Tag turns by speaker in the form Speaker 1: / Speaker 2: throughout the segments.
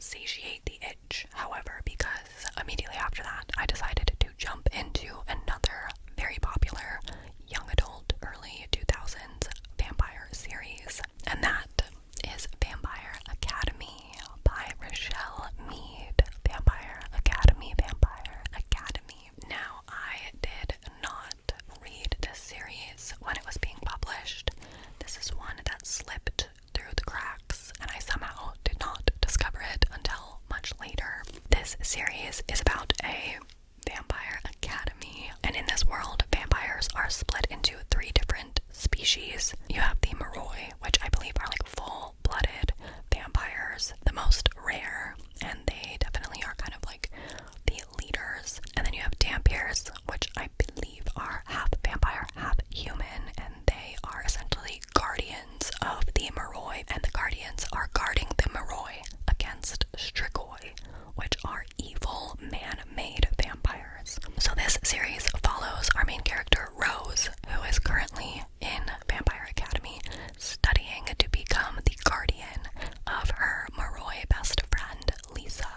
Speaker 1: satiate the itch, however, because immediately after that, I decided to jump into another very popular young adult, early 2000s vampire series, and that is Vampire Academy by Rochelle Mead. Vampire Academy, Vampire Academy. Now, I did not read this series when it was being published. This is one that slipped through the cracks, and I somehow did not discover it until much later. This series is about a vampire academy, and in this world, vampires are split into 3 different species. You have the Moroi, which I believe are like full-blooded vampires, the most rare, and they definitely are kind of like the leaders. And then you have Dampiers, which I believe are half vampire, half human, and they are essentially guardians of the Moroi, and the guardians are guarding the Moroi against Strigoi, which are evil man-made vampires. So this series follows our main character Rose, who is currently in Vampire Academy studying to become the guardian of her Moroi best friend Lisa.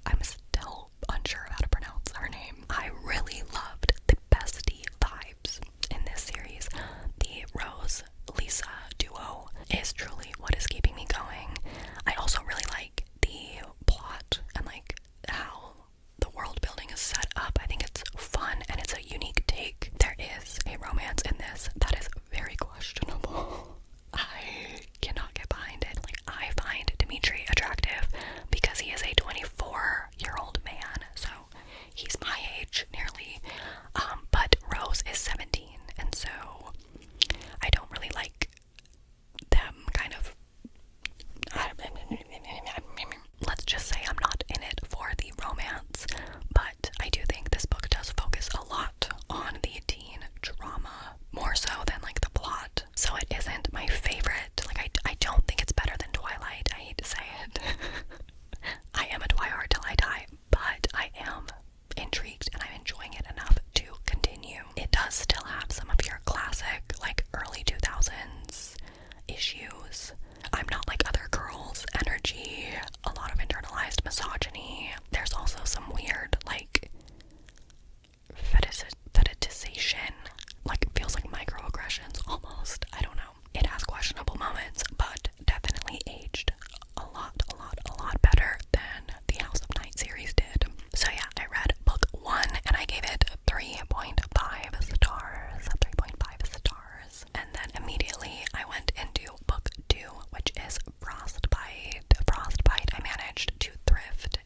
Speaker 1: I'm still unsure how to pronounce her name. I really loved the bestie vibes in this series. The Rose-Lisa duo is truly what is keeping me going. I also really like the plot and like how the world building is set up. I think it's fun and it's a unique take. There is a romance in this that is very questionable. I cannot get behind it. Like, I find Dimitri attractive because he is a 24-year-old man, so he's my age nearly, but Rose is 17, and so I don't really like them kind of, let's just say I'm not in it for the romance, but I do think this book does focus a lot on the teen drama, more so than like the plot, so it isn't my favorite. Like, I don't think it's better than Twilight. I hate to say it. I am a Twihard till I die, but I am intrigued and I'm enjoying it enough to continue. It does still have some of your classic, like, early 2000s issues. I'm not like other girls energy, a lot of internalized misogyny. There's also some weird, like, fetishization, like, it feels like microaggressions almost. I don't know. It has questionable moments, but definitely aged a lot better than the House of Night series did. So yeah, I read book 1 and I gave it 3.5 stars. 3.5 stars. And then immediately I went into book 2, which is Frostbite. Frostbite I managed to thrift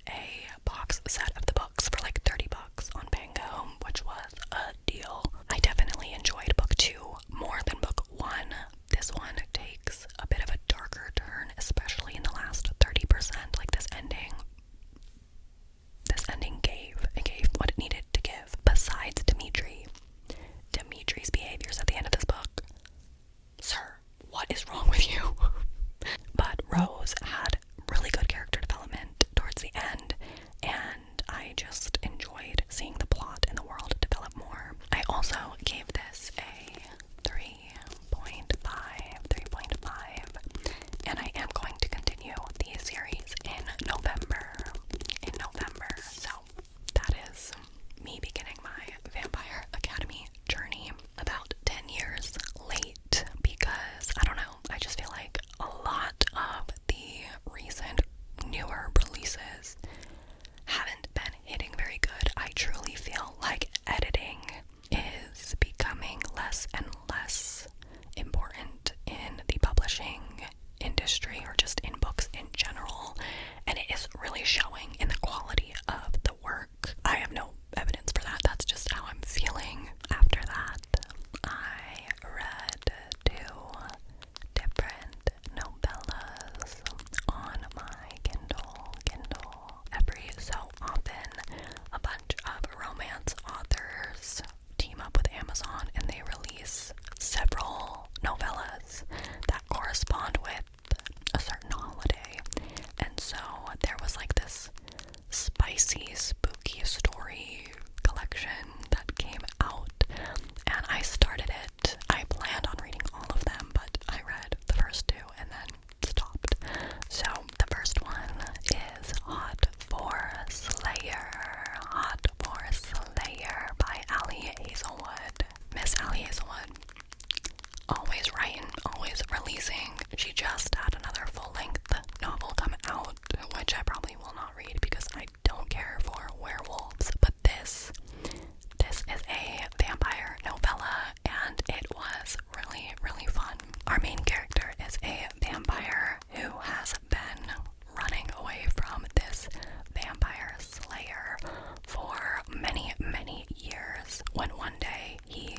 Speaker 1: when one day he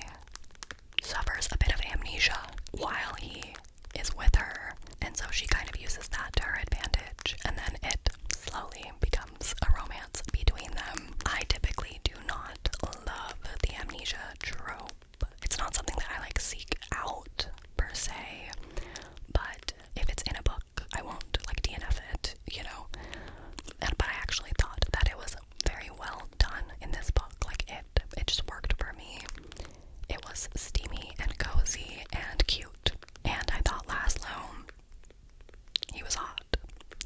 Speaker 1: suffers a bit of amnesia while he is with her, and so she kind of uses that to her advantage, and then it slowly becomes a romance between them. I typically do not love the amnesia trope. It's not something that I like seek out per se, but if it's in a book, I won't like DNF it, you know. But I actually thought that it was very well done in this book. Like it just worked for me. It was steamy and cozy and cute. And I thought Laszlo, he was hot.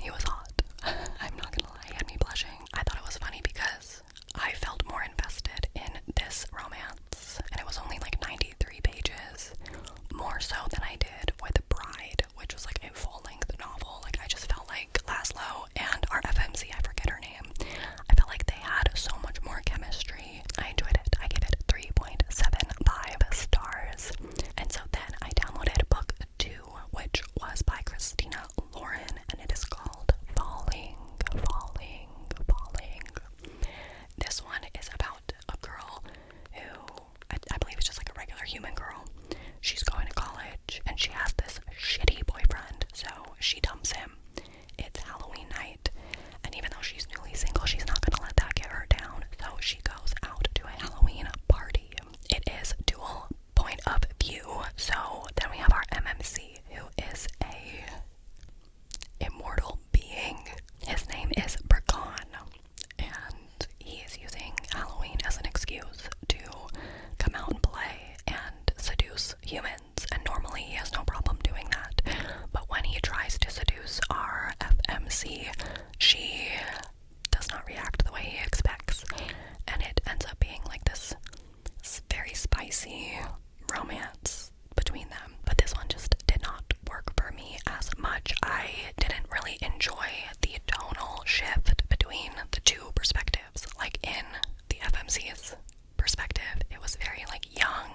Speaker 1: He was hot. I'm not gonna lie, he had me blushing. I thought it was funny because I felt more invested in this romance, and it was only like 93 pages, more so than I did with Bride, which was like a full-length novel. Like I just felt like Laszlo and our FMC, I forget her name, I felt like they had so much more chemistry. I enjoyed it. I gave it 3.75 stars. And so then I downloaded book 2, which was by Christina Lauren, and it is called Falling. This one is about a girl who, I believe it's just like a regular human girl. She's going to college, and she has this shitty boyfriend, so she dumps him. It's Halloween night, and even though she's newly single, she's not gonna let that get her down, so she goes out to a Halloween party. It is dual point of view, so then we have our MMC, who is a immortal being. His name is Berkan, and he is using Halloween as an excuse to come out and play and seduce humans, and normally he has no problem doing that. But when he tries to seduce our FMC, she does not react the way he expects, and it ends up being like this very spicy romance between them. But this one just did not work for me as much. I didn't really enjoy the tonal shift between the two perspectives. Like in the FMC's perspective, it was very like young